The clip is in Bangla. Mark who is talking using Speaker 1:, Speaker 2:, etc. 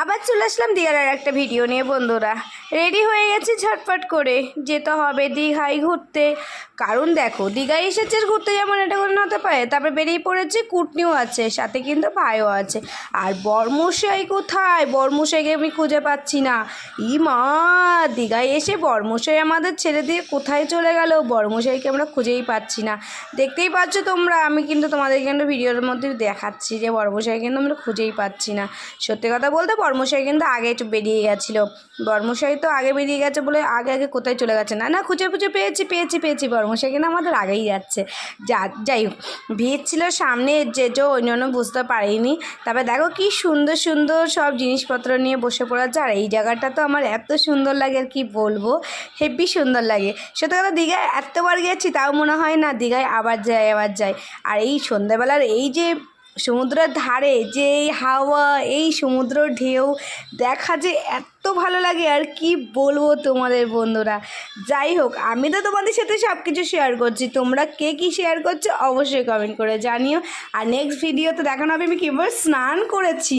Speaker 1: আবার চলে আসলাম দীঘার আর একটা ভিডিও নিয়ে। বন্ধুরা রেডি হয়ে গেছি ঝটপট করে, যেতে হবে দীঘায় ঘুরতে। কারণ দেখো, দীঘায় এসেছে ঘুরতে, যেমন এটা করে হতে পারে। তারপরে বেরিয়ে পড়েছে, কুটনিও আছে সাথে, কিন্তু ভাইও আছে। আর বরমশাই কোথায়? বরমশাইকে আমি খুঁজে পাচ্ছি না। ই মা, দীঘায় এসে বরমশাই আমাদের ছেড়ে দিয়ে কোথায় চলে গেল? বরমশাইকে আমরা খুঁজেই পাচ্ছি না। দেখতেই পাচ্ছ তোমরা, আমি কিন্তু তোমাদের কিন্তু ভিডিওর মধ্যে দেখাচ্ছি যে বরমশাই কিন্তু আমরা খুঁজেই পাচ্ছি না। সত্যি কথা বলতে বরমশাই কিন্তু আগে একটু বেরিয়ে গেছিলো। বরমশাই তো আগে বেরিয়ে গেছে বলে আগে কোথায় চলে গেছে। না খুঁজে পেয়েছি বরমশাই কিন্তু আমাদের আগেই যাচ্ছে। যাই হোক, ভিড় ছিল সামনে, যে ওই জন্য বুঝতে পারিনি। তারপরে দেখো কি সুন্দর সুন্দর সব জিনিসপত্র নিয়ে বসে পড়েছে। আর এই জায়গাটা তো আমার এত সুন্দর লাগে, আর কি বলবো, হেভি সুন্দর লাগে। সত্যি কথা, দীঘায় এতবার গেছি তাও মনে হয় না দীঘায় আবার যাই। আর এই সন্ধ্যাবেলার এই যে সমুদ্রের ধারে যে হাওয়া, এই সমুদ্র ঢেউ দেখা যে এত ভালো লাগে, আর কি বলবো তোমাদের বন্ধুরা। যাই হোক, আমি তো তোমাদের সাথে সব কিছু শেয়ার করছি, তোমরা কে কী শেয়ার করছো অবশ্যই কমেন্ট করে জানিও। আর নেক্সট ভিডিওতে দেখানো হবে আমি কীভাবে স্নান করেছি।